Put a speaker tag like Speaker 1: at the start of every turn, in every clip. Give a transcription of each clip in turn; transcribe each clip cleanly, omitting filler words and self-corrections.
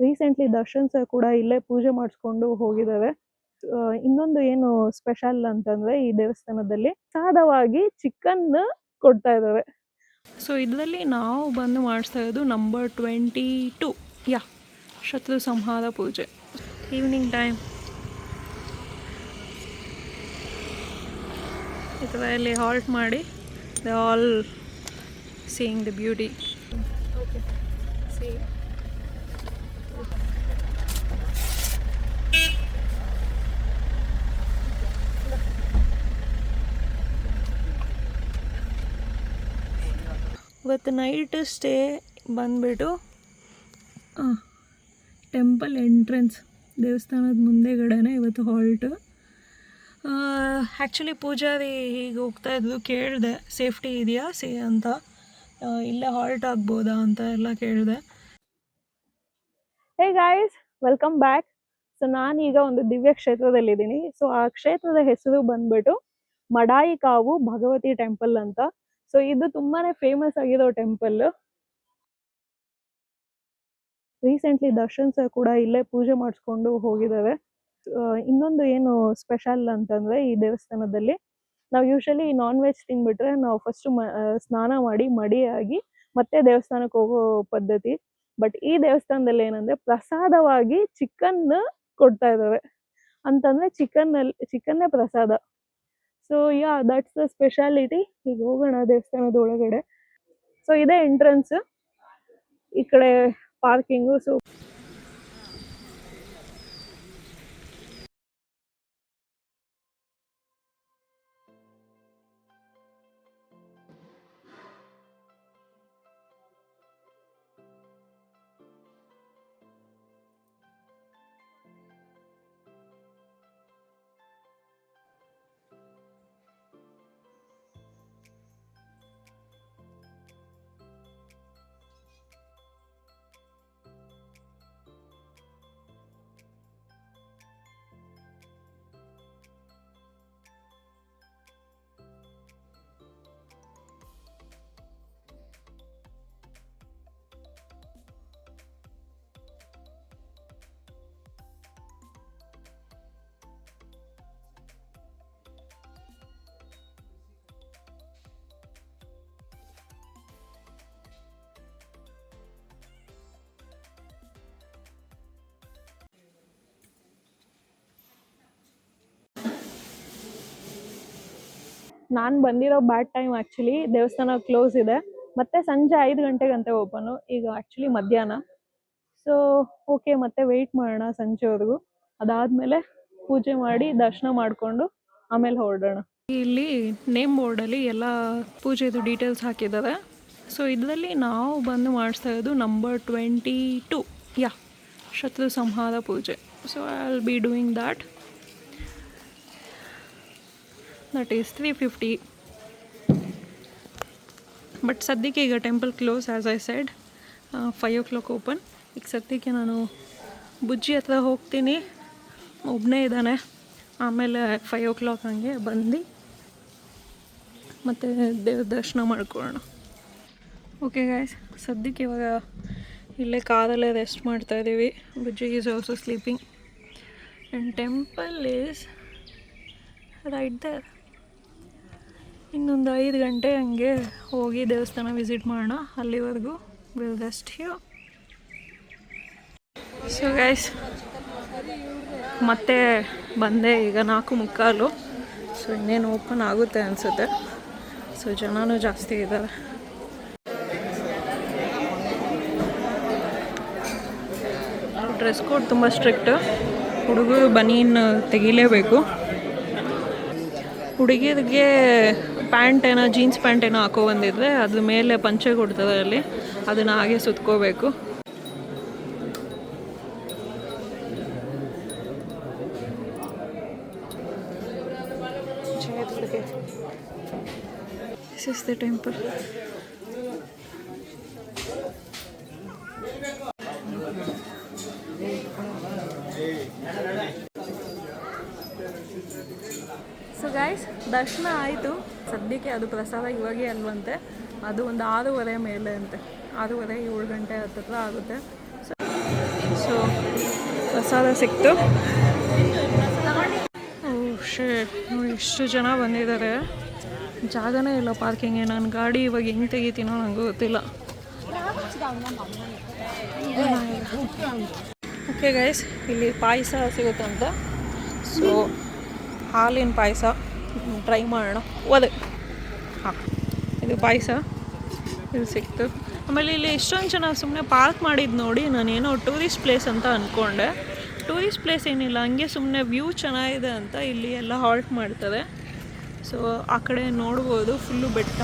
Speaker 1: Recently Darshan sir ಕೂಡ ಇಲ್ಲೇ ಪೂಜೆ ಮಾಡಿಸ್ಕೊಂಡು ಹೋಗಿದ್ದಾರೆ. ಇನ್ನೊಂದು ಏನು ಸ್ಪೆಷಲ್ ಅಂತಂದ್ರೆ ಈ ದೇವಸ್ಥಾನದಲ್ಲಿ ಸಾದವಾಗಿ ಚಿಕನ್ ಕೊಡ್ತಾ ಇದ್ದಾರೆ. ಸೊ ಇದರಲ್ಲಿ ನಾವು ಬಂದು ಮಾಡಿಸ್ತಾ ಇರೋದು ನಂಬರ್ 22 ಶತ್ರು ಸಂಹಾರ ಪೂಜೆ. ಈವ್ನಿಂಗ್ ಟೈಮ್ ಈ ಥರ ಇಲ್ಲಿ ಹಾಲ್ಟ್ ಮಾಡಿ they all seeing the beauty. Okay C ಇವತ್ತು ನೈಟ್ ಸ್ಟೇ ಬಂದುಬಿಟ್ಟು ಟೆಂಪಲ್ ಎಂಟ್ರೆನ್ಸ್ ದೇವಸ್ಥಾನದ ಮುಂದೆಗಡೆನೇ ಇವತ್ತು ಹಾಲ್ಟು. ಆ್ಯಕ್ಚುಲಿ ಪೂಜಾರಿ ಹೀಗೆ ಹೋಗ್ತಾಯಿದ್ದು ಕೇಳಿದೆ ಸೇಫ್ಟಿ ಇದೆಯಾ ಅಂತ, ಇಲ್ಲೇ ಹಾಲ್ಟ್ ಆಗ್ಬೋದಾ ಅಂತ ಎಲ್ಲ ಕೇಳಿದೆ. Hey guys, welcome back. So ನಾನೀಗ ಒಂದು ದಿವ್ಯ ಕ್ಷೇತ್ರದಲ್ಲಿದ್ದೀನಿ. ಸೊ ಆ ಕ್ಷೇತ್ರದ ಹೆಸರು ಬಂದ್ಬಿಟ್ಟು ಮಡಾಯಿಕಾವು ಭಗವತಿ ಟೆಂಪಲ್ ಅಂತ. ಸೊ ಇದು ತುಂಬಾನೇ ಫೇಮಸ್ ಆಗಿರೋ ಟೆಂಪಲ್. ರೀಸೆಂಟ್ಲಿ ದರ್ಶನ್ ಸರ್ ಕೂಡ ಇಲ್ಲೇ ಪೂಜೆ ಮಾಡಿಸ್ಕೊಂಡು ಹೋಗಿದ್ದಾರೆ. ಇನ್ನೊಂದು ಏನು ಸ್ಪೆಷಲ್ ಅಂತಂದ್ರೆ ಈ ದೇವಸ್ಥಾನದಲ್ಲಿ ನಾವು ಯೂಶಲಿ ನಾನ್ ವೆಜ್ ತಿನ್ಬಿಟ್ರೆ ನಾವು ಫಸ್ಟ್ ಸ್ನಾನ ಮಾಡಿ ಮಡಿಯಾಗಿ ಮತ್ತೆ ದೇವಸ್ಥಾನಕ್ಕೆ ಹೋಗೋ ಪದ್ಧತಿ. ಬಟ್ ಈ ದೇವಸ್ಥಾನದಲ್ಲಿ ಏನಂದ್ರೆ ಪ್ರಸಾದವಾಗಿ ಚಿಕನ್ ಕೊಡ್ತಾ ಇದ್ದಾರೆ. ಅಂತಂದ್ರೆ ಚಿಕನ್ನೇ ಪ್ರಸಾದ. So that's the speciality. ಈಗ ಹೋಗೋಣ ದೇವಸ್ಥಾನದ ಒಳಗಡೆ. ಸೊ ಇದೇ ಎಂಟ್ರೆನ್ಸ್, ಈ ಕಡೆ ಪಾರ್ಕಿಂಗು. ಸೊ ನಾನು ಬಂದಿರೋ ಬ್ಯಾಡ್ ಟೈಮ್. ಆ್ಯಕ್ಚುಲಿ ದೇವಸ್ಥಾನ ಕ್ಲೋಸ್ ಇದೆ, ಮತ್ತೆ ಸಂಜೆ 5 ಗಂಟೆಗಂತೆ ಓಪನು. ಈಗ ಆ್ಯಕ್ಚುಲಿ ಮಧ್ಯಾಹ್ನ. ಸೊ ಓಕೆ, ಮತ್ತೆ ವೆಯ್ಟ್ ಮಾಡೋಣ ಸಂಜೆವರೆಗೂ. ಅದಾದಮೇಲೆ ಪೂಜೆ ಮಾಡಿ ದರ್ಶನ ಮಾಡಿಕೊಂಡು ಆಮೇಲೆ ಹೊರಡೋಣ. ಇಲ್ಲಿ ನೇಮ್ ಬೋರ್ಡಲ್ಲಿ ಎಲ್ಲ ಪೂಜೆದು ಡೀಟೇಲ್ಸ್ ಹಾಕಿದ್ದಾರೆ. ಸೊ ಇದರಲ್ಲಿ ನಾವು ಬಂದು ಮಾಡಿಸ್ತಾ ಇರೋದು ನಂಬರ್ 22 ಶತ್ರು ಸಂಹಾರ ಪೂಜೆ. So I will be doing that. That is 350. But ಸದ್ಯಕ್ಕೆ ಈಗ temple close as I said. 5 o'clock open. ಈಗ ಸದ್ಯಕ್ಕೆ ನಾನು ಬುಜ್ಜಿ ಹತ್ರ ಹೋಗ್ತೀನಿ, ಒಬ್ಬನೇ ಇದ್ದಾನೆ. ಆಮೇಲೆ 5 o'clock ಹಂಗೆ ಬಂದು ಮತ್ತು ದೇವ್ರ ದರ್ಶನ ಮಾಡ್ಕೊಳ್ಳೋಣ. ಓಕೆ ಗಾಯ್ಸ್, ಸದ್ಯಕ್ಕೆ ಇವಾಗ ಇಲ್ಲೇ ಕಾರಲ್ಲೇ ರೆಸ್ಟ್ ಮಾಡ್ತಾಯಿದ್ದೀವಿ. Bujji is also sleeping and temple is right there. ಇನ್ನೊಂದು 5 ಗಂಟೆ ಹಂಗೆ ಹೋಗಿ ದೇವಸ್ಥಾನ ವಿಸಿಟ್ ಮಾಡೋಣ. ಅಲ್ಲಿವರೆಗೂ will rest here. So guys, ಮತ್ತೆ ಬಂದೆ ಈಗ 4:45. ಸೊ ಇನ್ನೇನು ಓಪನ್ ಆಗುತ್ತೆ ಅನಿಸುತ್ತೆ. ಸೊ ಜನನೂ ಜಾಸ್ತಿ ಇದ್ದಾರೆ. ಡ್ರೆಸ್ ಕೋಡ್ ತುಂಬ ಸ್ಟ್ರಿಕ್ಟ್. ಹುಡುಗರು ಬನೀನ್ ತೆಗಿಲೇಬೇಕು. ಹುಡುಗಿರಿಗೆ ಪ್ಯಾಂಟ್ ಏನೋ ಜೀನ್ಸ್ ಪ್ಯಾಂಟ್ ಏನೋ ಹಾಕೋ ಬಂದಿದ್ರೆ ಅದ್ರ ಮೇಲೆ ಪಂಚೆ ಕೊಡ್ತದೆ ಅಲ್ಲಿ, ಅದನ್ನು ಹಾಗೆ ಸುತ್ಕೋಬೇಕು. This is the temple. So guys, ದರ್ಶನ ಆಯಿತು. ಸದ್ಯಕ್ಕೆ ಅದು ಪ್ರಸಾದ ಇವಾಗೇ ಅಲ್ವಂತೆ. ಅದು ಒಂದು 6:30 ಮೇಲೆ ಅಂತೆ. 6:30 7 ಗಂಟೆ ಹತ್ತಿರ ಆಗುತ್ತೆ. ಸೊ ಪ್ರಸಾದ ಸಿಕ್ತು. ನೋಡಿ ಎಷ್ಟು ಜನ ಬಂದಿದ್ದಾರೆ, ಜಾಗನೇ ಇಲ್ಲ ಪಾರ್ಕಿಂಗ್ಗೆ. ನಾನು ಗಾಡಿ ಇವಾಗ ಹೆಂಗೆ ತೆಗಿತೀನೋ ನನಗೆ ಗೊತ್ತಿಲ್ಲ. ಓಕೆ ಗೈಸ್, ಇಲ್ಲಿ ಪಾಯಸ ಸಿಗುತ್ತಂತ. ಸೊ ಹಾಲಿನ ಪಾಯಸ ಟ್ರೈ ಮಾಡೋಣ. ಹಾಂ, ಇದು ಪಾಯಸ ಇದು ಸಿಕ್ತು. ಆಮೇಲೆ ಇಲ್ಲಿ ಎಷ್ಟೊಂದು ಜನ ಸುಮ್ಮನೆ ಪಾರ್ಕ್ ಮಾಡಿದ್ದು ನೋಡಿ ನಾನೇನೋ ಟೂರಿಸ್ಟ್ ಪ್ಲೇಸ್ ಅಂತ ಅಂದ್ಕೊಂಡೆ. ಟೂರಿಸ್ಟ್ ಪ್ಲೇಸ್ ಏನಿಲ್ಲ, ಹಂಗೆ ಸುಮ್ಮನೆ ವ್ಯೂ ಚೆನ್ನಾಗಿದೆ ಅಂತ ಇಲ್ಲಿ ಎಲ್ಲ ಹಾಲ್ಟ್ ಮಾಡ್ತಾರೆ. ಸೊ ಆ ಕಡೆ ನೋಡ್ಬೋದು, ಫುಲ್ಲು ಬೆಟ್ಟ.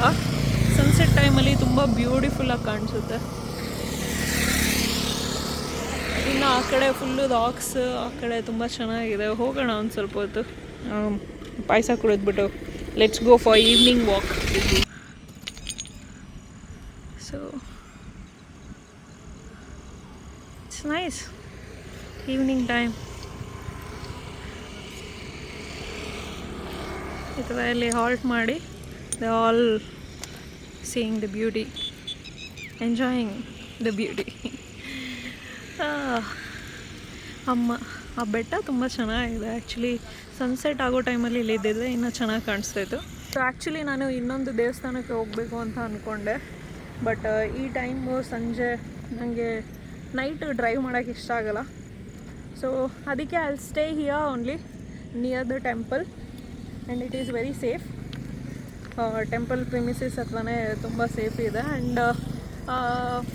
Speaker 1: ಸನ್ಸೆಟ್ ಟೈಮಲ್ಲಿ ತುಂಬ ಬ್ಯೂಟಿಫುಲ್ಲಾಗಿ ಕಾಣಿಸುತ್ತೆ. ಇನ್ನು ಆ ಕಡೆ ಫುಲ್ಲು ರಾಕ್ಸ್, ಆ ಕಡೆ ತುಂಬ ಚೆನ್ನಾಗಿದೆ. ಹೋಗೋಣ ಒಂದು ಸ್ವಲ್ಪ ಹೊತ್ತು ಪಾಯಸ ಕುಡಿದ್ಬಿಟ್ಟು. Let's go for evening walk. So it's nice evening time. ಈ ಥರ ಇಲ್ಲಿ ಹಾಲ್ಟ್ ಮಾಡಿ they all seeing the beauty, enjoying the beauty. ಆ ಬೆಟ್ಟ ತುಂಬ ಚೆನ್ನಾಗಿದೆ. ಆ್ಯಕ್ಚುಲಿ ಸನ್ಸೆಟ್ ಆಗೋ ಟೈಮಲ್ಲಿ ಇಲ್ಲಿ ಇದ್ದಿದ್ದರೆ ಇನ್ನೂ ಚೆನ್ನಾಗಿ ಕಾಣಿಸ್ತಾಯಿತ್ತು. ಸೊ ಆ್ಯಕ್ಚುಲಿ ನಾನು ಇನ್ನೊಂದು ದೇವಸ್ಥಾನಕ್ಕೆ ಹೋಗಬೇಕು ಅಂತ ಅಂದ್ಕೊಂಡೆ, ಬಟ್ ಈ ಟೈಮು ಸಂಜೆ ನನಗೆ ನೈಟ್ ಡ್ರೈವ್ ಮಾಡೋಕ್ಕೆ ಇಷ್ಟ ಆಗಲ್ಲ. ಸೊ ಅದಕ್ಕೆ I will stay here only near the temple and it is very safe. Temple premises ಹತ್ರನೇ ತುಂಬ ಸೇಫ್ ಇದೆ. ಆ್ಯಂಡ್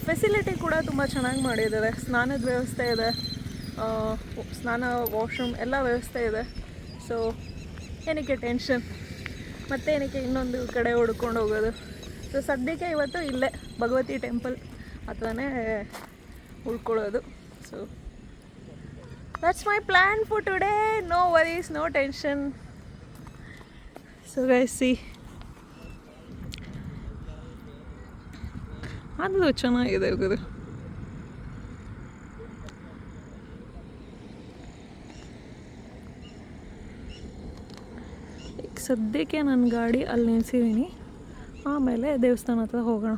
Speaker 1: ಫೆಸಿಲಿಟಿ ಕೂಡ ತುಂಬ ಚೆನ್ನಾಗಿ ಮಾಡಿದ್ದಾರೆ. ಸ್ನಾನದ ವ್ಯವಸ್ಥೆ ಇದೆ, ಸ್ನಾನ, ವಾಶ್ರೂಮ್ ಎಲ್ಲ ವ್ಯವಸ್ಥೆ ಇದೆ. ಸೊ ಏನಕ್ಕೆ ಟೆನ್ಷನ್, ಮತ್ತೆ ಏನಕ್ಕೆ ಇನ್ನೊಂದು ಕಡೆ ಹುಡ್ಕೊಂಡು ಹೋಗೋದು. ಸೊ ಸದ್ಯಕ್ಕೆ ಇವತ್ತು ಇಲ್ಲೇ ಭಗವತಿ ಟೆಂಪಲ್ ಹತ್ರನೇ ಉಳ್ಕೊಳ್ಳೋದು. So that's my plan for today. No worries, no tension. So guys see, ಅದು ಚೆನ್ನಾಗಿದೆ ಹೋಗೋದು. ಸದ್ಯಕ್ಕೆ ನನ್ನ ಗಾಡಿ ಅಲ್ಲಿ ನಿಲ್ಸಿದ್ದೀನಿ, ಆಮೇಲೆ ದೇವಸ್ಥಾನ ಹತ್ರ ಹೋಗೋಣ.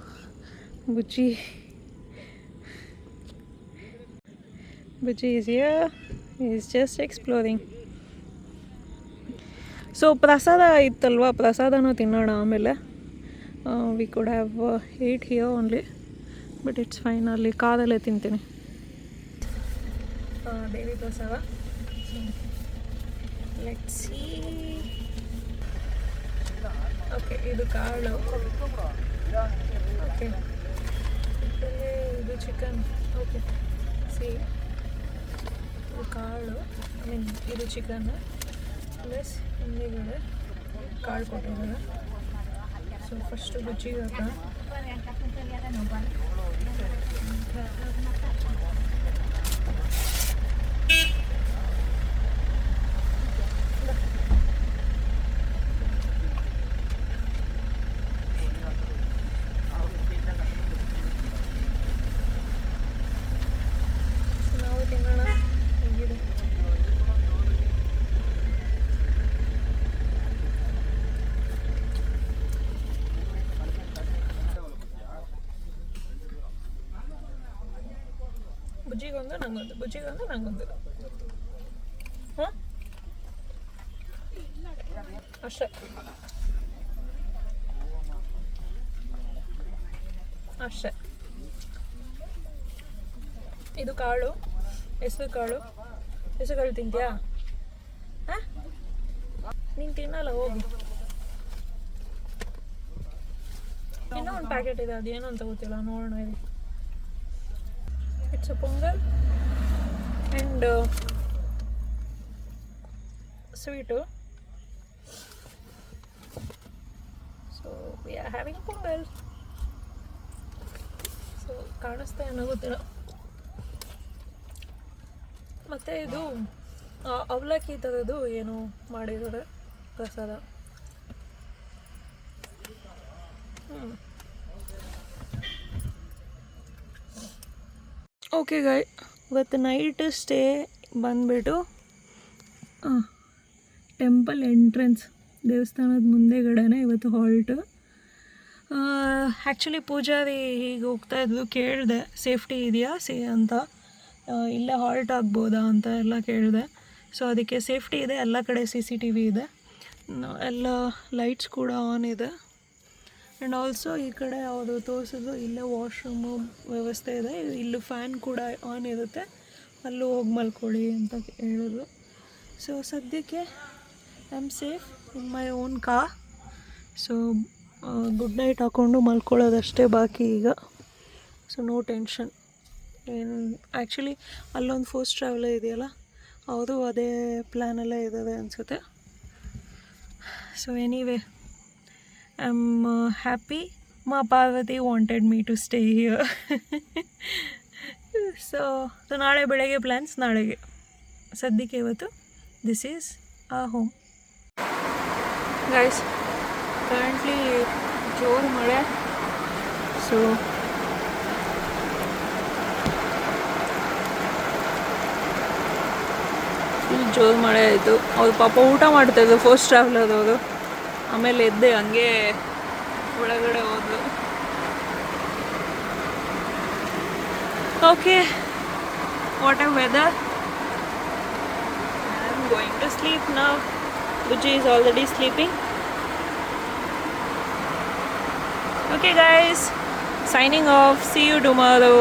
Speaker 1: Bujji is here, is just exploring. So ಪ್ರಸಾದ ಇತ್ತಲ್ವ, ಪ್ರಸಾದನೂ ತಿನ್ನೋಣ ಆಮೇಲೆ. We could have ate here only, but it's fine. ಅಲ್ಲಿ ಕಾರಲ್ಲೇ ತಿಂತೀನಿ ದೇವಿ ಪ್ರಸಾದ. Let's sea. ಓಕೆ, ಇದು ಕಾಳು. ಓಕೆ, ಇದು ಚಿಕನ್. ಓಕೆ ಸಿ, ಇದು ಕಾಳು, ಐ ಮೀನ್ ಇದು ಚಿಕನ್ ಪ್ಲಸ್ ಹಿಂದೆಗಡೆ ಕಾಳು ಕೊಟ್ಟಿದ್ದಾರೆ. ಸೊ ಫಸ್ಟು ಬುಜ್ಜಿಗೆ ಹಾಕೋಣ. ನಾವು ತಿನ್ನೋಣ. ಹೇಗಿದೆ ಬುಜ್ಜಿಗೊಂದು ನಂಗೊಂದು, ಬುಜ್ಜಿಗೊಂದು ನಂಗೊಂದು. ಹಾಂ ಅಷ್ಟೇ ಅಷ್ಟೇ. ಇದು ಕಾಳು, ಹೆಸರು ಕಾಳು. ಹೆಸರು ಕಾಳು ತಿಂತೀಯಾ? ಹಾಂ, ನೀನು ತಿನ್ನಲ್ಲ, ಹೋಗು. ಇನ್ನೂ ಒಂದು ಪ್ಯಾಕೆಟ್ ಇದೆ, ಅದೇನು ಅಂತ ಗೊತ್ತಿಲ್ಲ, ನೋಡೋಣ. ಇಲ್ಲಿ it's a pongal and sweet. So we are having pongal. So ಕಾಣಿಸ್ತಾ ಏನೋ ಗೊತ್ತಿಲ್ಲ. ಮತ್ತು ಇದು ಅವಲಕ್ಕಿ ಥರದ್ದು ಏನು ಮಾಡಿದ್ದಾರೆ ಪ್ರಸಾದ. ಓಕೆ ಗಾಯ್, ಇವತ್ತು ನೈಟ್ ಸ್ಟೇ ಬಂದುಬಿಟ್ಟು ಟೆಂಪಲ್ ಎಂಟ್ರೆನ್ಸ್, ದೇವಸ್ಥಾನದ ಮುಂದೆಗಡೆನೇ ಇವತ್ತು ಹಾಲ್ಟ್. ಆ್ಯಕ್ಚುಲಿ ಪೂಜಾರಿ ಹೀಗೆ ಹೋಗ್ತಾಯಿದ್ದು, ಕೇಳಿದೆ ಸೇಫ್ಟಿ ಇದೆಯಾ ಅಂತ. ಇಲ್ಲೇ ಹಾಲ್ಟ್ ಆಗ್ಬೋದಾ ಅಂತ ಎಲ್ಲ ಕೇಳಿದೆ. ಸೊ ಅದಕ್ಕೆ ಸೇಫ್ಟಿ ಇದೆ, ಎಲ್ಲ ಕಡೆ CCTV ಇದೆ, ಎಲ್ಲ ಲೈಟ್ಸ್ ಕೂಡ ಆನ್ ಇದೆ. ಆ್ಯಂಡ್ ಆಲ್ಸೋ ಈ ಕಡೆ ಅವರು ತೋರಿಸಿದ್ರು ಇಲ್ಲೇ ವಾಶ್ರೂಮು ವ್ಯವಸ್ಥೆ ಇದೆ, ಇಲ್ಲಿ ಫ್ಯಾನ್ ಕೂಡ ಆನ್ ಇರುತ್ತೆ, ಅಲ್ಲೂ ಹೋಗಿ ಮಲ್ಕೊಳ್ಳಿ ಅಂತ ಹೇಳಿದ್ರು. ಸೊ ಸದ್ಯಕ್ಕೆ I am safe in my own car. So good night ಹಾಕ್ಕೊಂಡು ಮಲ್ಕೊಳ್ಳೋದಷ್ಟೇ ಬಾಕಿ ಈಗ. So no tension. ಏನು ಆ್ಯಕ್ಚುಲಿ ಅಲ್ಲೊಂದು ಫಸ್ಟ್ ಟ್ರಾವೆಲರ್ ಇದೆಯಲ್ಲ, ಅವರು ಅದೇ ಪ್ಲ್ಯಾನಲ್ಲೇ ಇದ್ದಾವೆ ಅನಿಸುತ್ತೆ. So anyway I am happy. Ma Parvati wanted me to stay here. So ನಾಳೆ ಬೆಳಗ್ಗೆ ಪ್ಲ್ಯಾನ್ಸ್ ನಾಳೆಗೆ. ಸದ್ಯಕ್ಕೆ ಇವತ್ತು this is a home. Guys currently ಜೋರು ಮಳೆ. ಸೊ ಫುಲ್ ಜೋರು ಮಳೆ ಆಯಿತು. ಅವ್ರು ಪಾಪ ಊಟ ಮಾಡ್ತಾಯಿದ್ರು ಫಸ್ಟ್ ಟ್ರಾವೆಲರ್ದವರು. ಆಮೇಲೆ ಎದ್ದೆ ಹಂಗೆ ಒಳಗಡೆ ಹೋದ್ರು. Okay, what a weather. I am going to sleep now. Buji is already sleeping. Okay guys, signing off. See you tomorrow.